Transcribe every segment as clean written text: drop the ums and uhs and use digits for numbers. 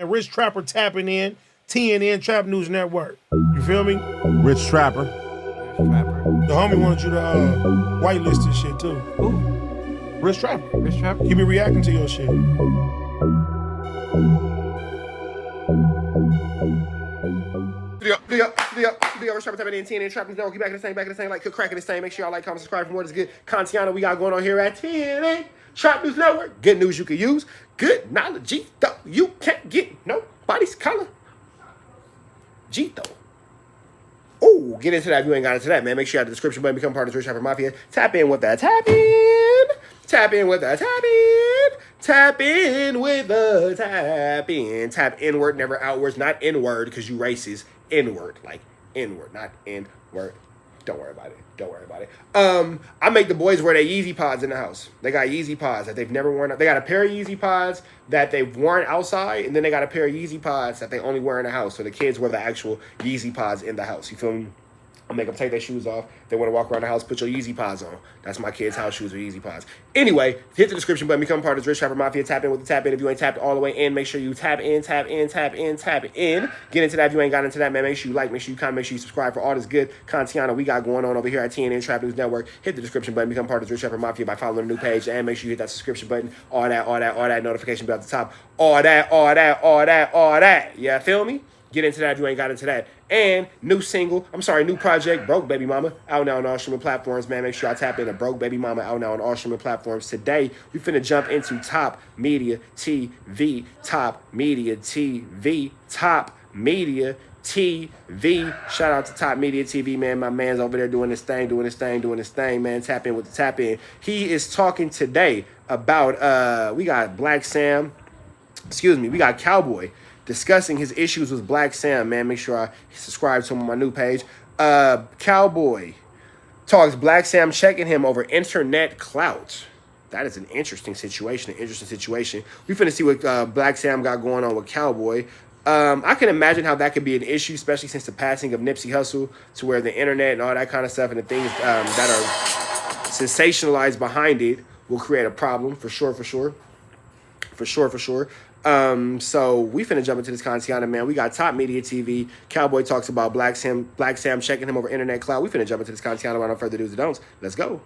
And Rich Trapper tapping in, TNN Trap News Network. You feel me? Rich Trapper. The homie wanted you to whitelist this shit too. Who? Rich Trapper. Rich Trapper? He be reacting to your shit. Rich Trapper tapping in, TNN Trap News Network. Back in the same, like cook crack in the same. Make sure y'all like, comment, subscribe for more. This is good content we got going on here at TNN Trap News Network. Good news you can use. Good knowledge, though you can't get nobody's color. G-Though. Oh, get into that if you ain't got into that, man. Make sure you have the description button, become part of the Rich Trapper Mafia. Tap in with that tap in. Tap in with the tap in. Tap in with the tap in. Tap inward, never outwards. Not inward, because you racist. Inward, like inward, not inward. Don't worry about it. Don't worry about it. I make the boys wear their Yeezy pods in the house. They got Yeezy pods that they've never worn. They got a pair of Yeezy pods that they've worn outside, and then they got a pair of Yeezy pods that they only wear in the house. So the kids wear the actual Yeezy pods in the house. You feel me? I make them take their shoes off. They want to walk around the house, put your Yeezy pods on. That's my kids' house shoes with Yeezy pods. Anyway, hit the description button, become part of the Rich Trapper Mafia. Tap in with the tap in. If you ain't tapped all the way in, make sure you tap in, tap in, tap in, tap in. Get into that if you ain't got into that, man. Make sure you like, make sure you comment, make sure you subscribe for all this good content we got going on over here at TNN Trap News Network. Hit the description button, become part of the Rich Trapper Mafia by following the new page, and make sure you hit that subscription button. All that notification bell at the top. All that. Yeah, feel me? Get into that if you ain't got into that. And new project, Broke Baby Mama, out now on all streaming platforms, man. Make sure y'all tap into Broke Baby Mama, out now on all streaming platforms. Today, we finna jump into Top Media TV. Shout out to Top Media TV, man. My man's over there doing his thing, man. Tap in with the tap in. He is talking today about, we got we got Cowboy discussing his issues with Blacc Sam, man. Make sure I subscribe to him on my new page. Cowboy talks Blacc Sam checking him over internet clout. That is an interesting situation. We finna see what Blacc Sam got going on with Cowboy. I can imagine how that could be an issue, especially since the passing of Nipsey Hussle, to where the internet and all that kind of stuff and the things that are sensationalized behind it will create a problem for sure. So we finna jump into this content, man. We got Top Media TV. Cowboy talks about Blacc Sam checking him over internet cloud. We finna jump into this content without no further do's and don'ts. Let's go.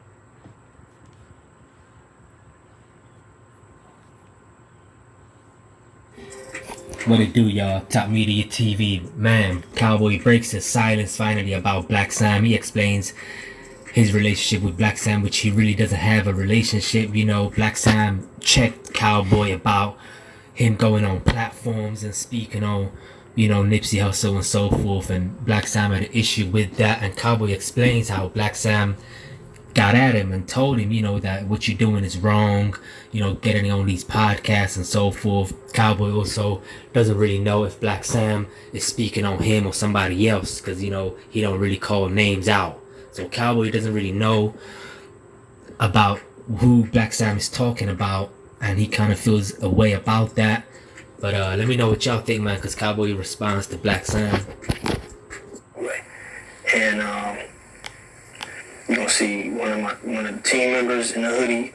What it do, y'all? Top Media TV. Man, Cowboy breaks his silence finally about Blacc Sam. He explains his relationship with Blacc Sam, which he really doesn't have a relationship. You know, Blacc Sam checked Cowboy about him going on platforms and speaking on, you know, Nipsey Hussle and so forth, and Blacc Sam had an issue with that, and Cowboy explains how Blacc Sam got at him and told him, you know, that what you're doing is wrong, you know, getting on these podcasts and so forth. Cowboy also doesn't really know if Blacc Sam is speaking on him or somebody else, because, you know, he don't really call names out. So Cowboy doesn't really know about who Blacc Sam is talking about, and he kind of feels a way about that. But let me know what y'all think, man, because Cowboy responds to Blacc Sam. And you're gonna see one of the team members in the hoodie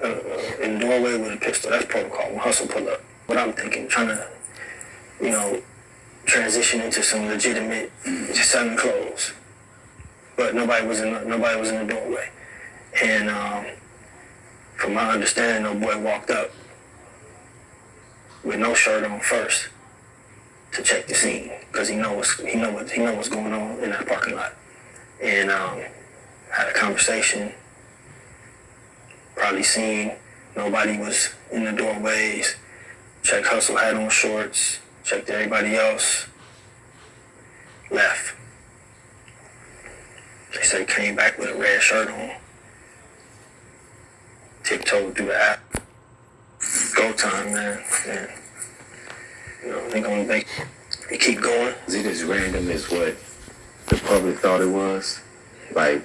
in the doorway with a pistol. That's protocol when Hussle pull up. What I'm thinking, trying to, you know, transition into some legitimate selling clothes. But nobody was in the doorway. And from my understanding, no boy walked up with no shirt on first to check the scene, because he know what's going on in that parking lot. And had a conversation, probably seen nobody was in the doorways, checked Hussle had on shorts, checked everybody else, left. They said he came back with a red shirt on, tiptoed through the app. Go time, man. And, you know, they keep going. Is it as random as what the public thought it was? Like,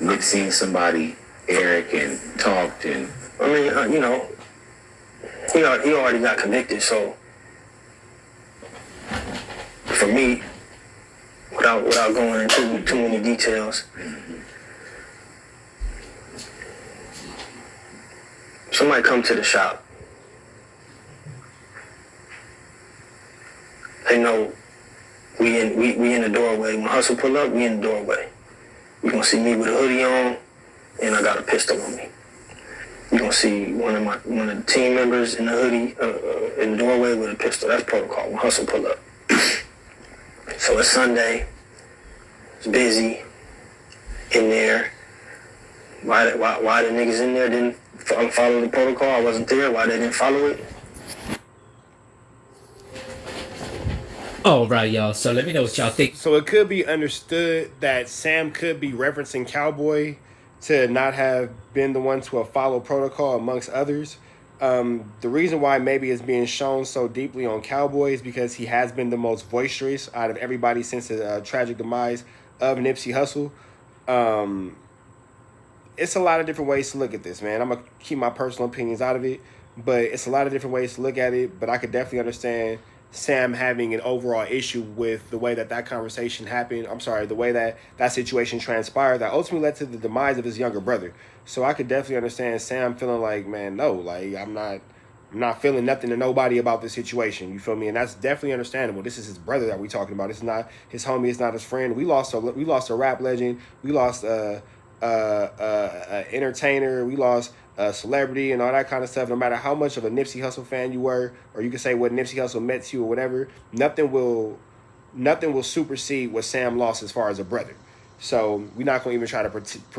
Nick seen somebody, Eric, and talked, and I mean, you know, he already got convicted, so for me, without going into too many details, somebody come to the shop They know we in the doorway. When Hustle pull up, we in the doorway. You gonna see me with a hoodie on, and I got a pistol on me. You gonna see one of the team members in the hoodie in the doorway with a pistol. That's protocol when Hustle pull up. So it's Sunday. It's busy in there. Why the niggas in there didn't follow the protocol? I wasn't there. Why they didn't follow it? All right, y'all. So let me know what y'all think. So it could be understood that Sam could be referencing Cowboy to not have been the one to have followed protocol amongst others. The reason why maybe it's being shown so deeply on Cowboy is because he has been the most boisterous out of everybody since the tragic demise of Nipsey Hussle. It's a lot of different ways to look at this, man. I'm going to keep my personal opinions out of it, but it's a lot of different ways to look at it. But I could definitely understand Sam having an overall issue with the way that conversation happened. I'm sorry, the way that situation transpired that ultimately led to the demise of his younger brother. So I could definitely understand Sam feeling like, man, no, like I'm not feeling nothing to nobody about this situation. You feel me? And that's definitely understandable. This is his brother that we talking about. It's not his homie. It's not his friend. We lost a rap legend. We lost a entertainer. We lost a celebrity and all that kind of stuff. No matter how much of a Nipsey Hussle fan you were, or you can say what Nipsey Hussle meant to you or whatever, nothing will supersede what Sam lost as far as a brother. So we're not going to even try to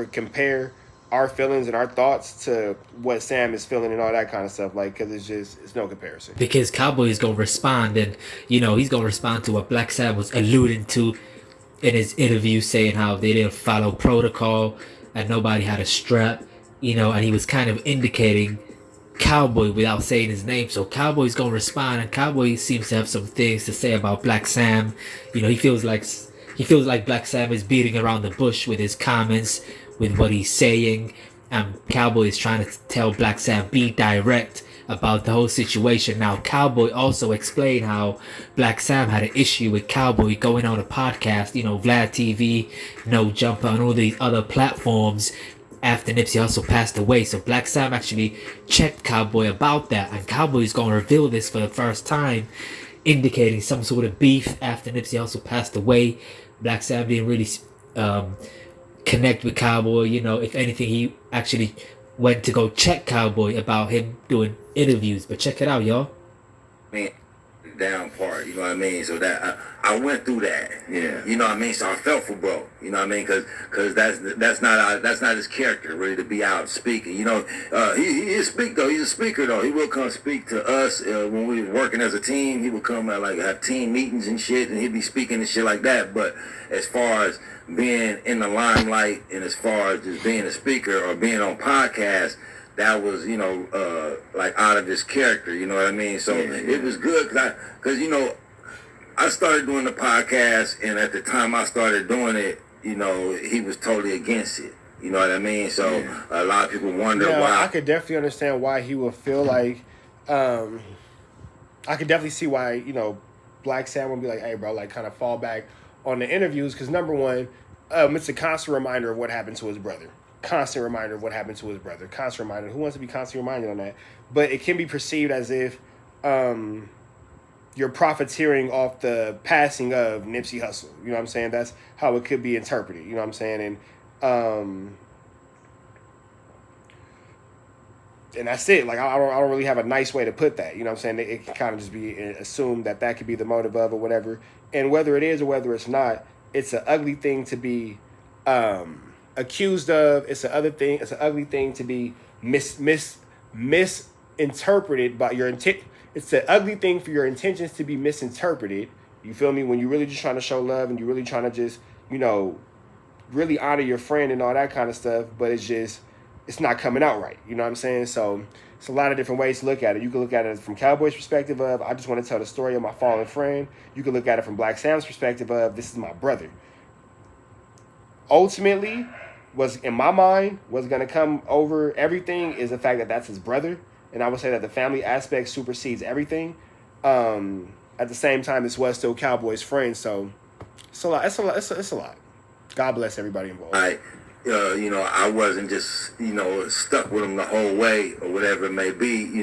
compare our feelings and our thoughts to what Sam is feeling and all that kind of stuff, like, because it's no comparison. Because Cowboy is going to respond, and he's going to respond to what Black Sam was alluding to in his interview, saying how they didn't follow protocol and nobody had a strap, and he was kind of indicating Cowboy without saying his name. So Cowboy's going to respond, and Cowboy seems to have some things to say about Black Sam. He feels like Black Sam is beating around the bush with his comments, with what he's saying, and Cowboy is trying to tell Black Sam, be direct about the whole situation. Now, Cowboy also explained how Black Sam had an issue with Cowboy going on a podcast, Vlad TV, No Jumper, and all these other platforms after Nipsey Hussle passed away. So Black Sam actually checked Cowboy about that, and Cowboy is going to reveal this for the first time, indicating some sort of beef after Nipsey Hussle passed away. Black Sam didn't really connect with Cowboy. If anything, he actually went to go check Cowboy about him doing interviews. But check it out, y'all. Man, down part, you know what I mean? So that I went through that, yeah. You know what I mean? So I felt for bro, you know what I mean? Because that's not his character, really, to be out speaking. He speak though. He's a speaker though. He will come speak to us when we were working as a team. He would come at have team meetings and shit, and he'd be speaking and shit like that. But as far as being in the limelight and as far as just being a speaker or being on podcasts, that was, out of his character, you know what I mean? So it was good because I started doing the podcast, and at the time I started doing it, he was totally against it. You know what I mean? So a lot of people wonder why. I could definitely understand why he would feel like, I could definitely see why, Black Sam would be like, hey, bro, like kind of fall back on the interviews, because number one, it's a constant reminder of what happened to his brother. Constant reminder of what happened to his brother. Constant reminder. Who wants to be constantly reminded on that? But it can be perceived as if you're profiteering off the passing of Nipsey Hussle. You know what I'm saying? That's how it could be interpreted. You know what I'm saying? And that's it. Like, I don't really have a nice way to put that. You know what I'm saying? It can kind of just be assumed that could be the motive of or whatever. And whether it is or whether it's not, it's an ugly thing to be accused of. It's an ugly thing to be misinterpreted by your intent. It's an ugly thing for your intentions to be misinterpreted. You feel me? When you're really just trying to show love and you're really trying to just, really honor your friend and all that kind of stuff, but it's not coming out right. You know what I'm saying? So it's a lot of different ways to look at it. You can look at it from Cowboy's perspective of, I just want to tell the story of my fallen friend. You can look at it from Black Sam's perspective of, this is my brother. Ultimately, in my mind, what's going to come over everything is the fact that that's his brother. And I would say that the family aspect supersedes everything. At the same time, this was still Cowboy's friend. So it's a lot. It's a lot. God bless everybody involved. I wasn't just, stuck with him the whole way or whatever it may be,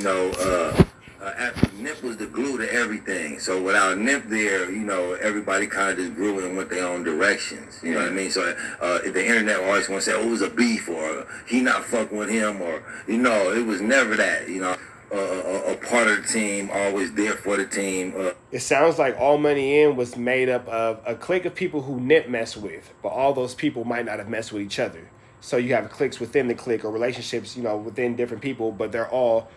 after Nip was the glue to everything. So without Nip there, you know, everybody kind of just grew and went their own directions. You know what I mean? So the internet always want to say, oh, it was a beef, or he not fucking with him, or, you know, it was never that, you know. A part of the team, always there for the team. It sounds like All Money In was made up of a clique of people who Nip messed with, but all those people might not have messed with each other. So you have cliques within the clique, or relationships, you know, within different people, but they're all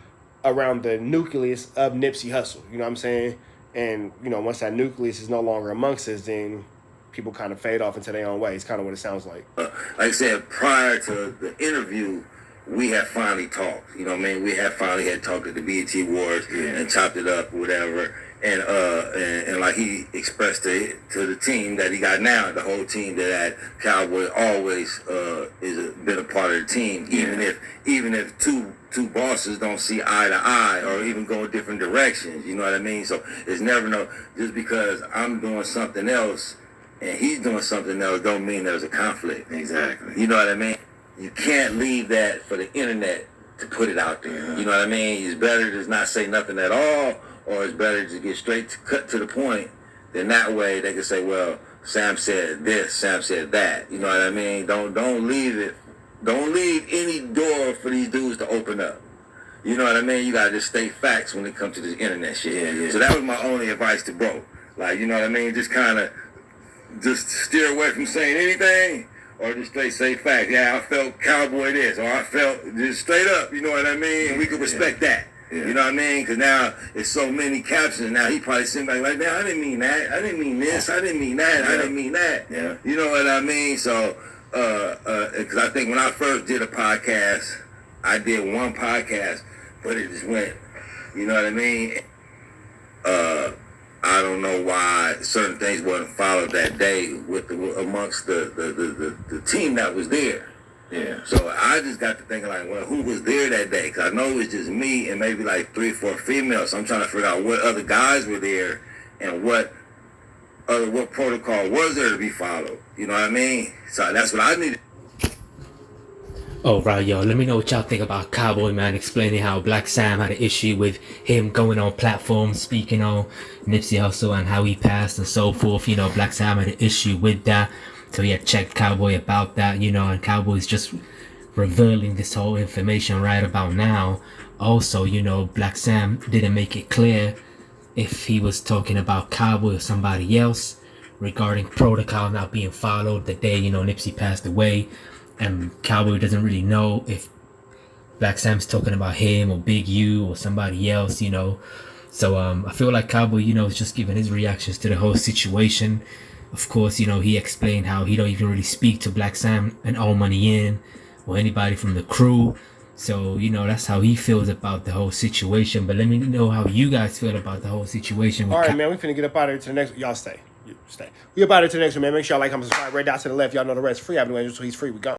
around the nucleus of Nipsey Hussle. You know what I'm saying? And, you know, once that nucleus is no longer amongst us, then people kind of fade off into their own way. It's kind of what it sounds like. Like I said, prior to the interview, we had finally talked. You know what I mean? We had finally had talked at the BET Awards and chopped it up, whatever. And like he expressed to the team that he got now, the whole team, that Cowboy always been a part of the team, even if two bosses don't see eye to eye or even go in different directions. You know what I mean? So it's never just because I'm doing something else and he's doing something else don't mean there's a conflict. Exactly. You know what I mean? You can't leave that for the internet to put it out there. You know what I mean? It's better to not say nothing at all, or it's better to get cut to the point. Then that way they can say, well, Sam said this, Sam said that. You know what I mean? Don't leave it. Don't leave any door for these dudes to open up. You know what I mean? You gotta just stay facts when it comes to this internet shit. Yeah. So that was my only advice to bro. Like, you know what I mean? Just kind of just steer away from saying anything. Or just say facts. Yeah, I felt Cowboy this, or I felt just straight up. You know what I mean? And we can respect that. Yeah. You know what I mean? Because now it's so many captions. Now he probably sitting back like, man, I didn't mean that. I didn't mean this. I didn't mean that. I didn't mean that. Yeah. You know what I mean? So, because I think when I first did a podcast, I did one podcast, but it just went. You know what I mean? I don't know why certain things wasn't followed that day amongst the team that was there. Yeah. So I just got to thinking like, well, who was there that day? Because I know it was just me and maybe like 3 or 4 females. So I'm trying to figure out what other guys were there and what protocol was there to be followed. You know what I mean? So that's what I needed. Oh, right, yo, let me know what y'all think about Cowboy, man, explaining how Blacc Sam had an issue with him going on platforms, speaking on Nipsey Hussle and how he passed and so forth. You know, Blacc Sam had an issue with that. So he had checked Cowboy about that, you know, and Cowboy's just revealing this whole information right about now. Also, you know, Blacc Sam didn't make it clear if he was talking about Cowboy or somebody else regarding protocol not being followed the day, you know, Nipsey passed away. And Cowboy doesn't really know if Blacc Sam's talking about him or Big U or somebody else, you know. So I feel like Cowboy, you know, is just giving his reactions to the whole situation. Of course, you know, he explained how he don't even really speak to Blacc Sam and All Money In or anybody from the crew. So, you know, that's how he feels about the whole situation. But let me know how you guys feel about the whole situation. All right, man, we finna get up out of here to the next. Y'all stay. You stay. We up out of here to the next one, man. Make sure y'all like, comment, subscribe. Right down to the left. Y'all know the rest. Free Avenue Angel, so he's free. We gone.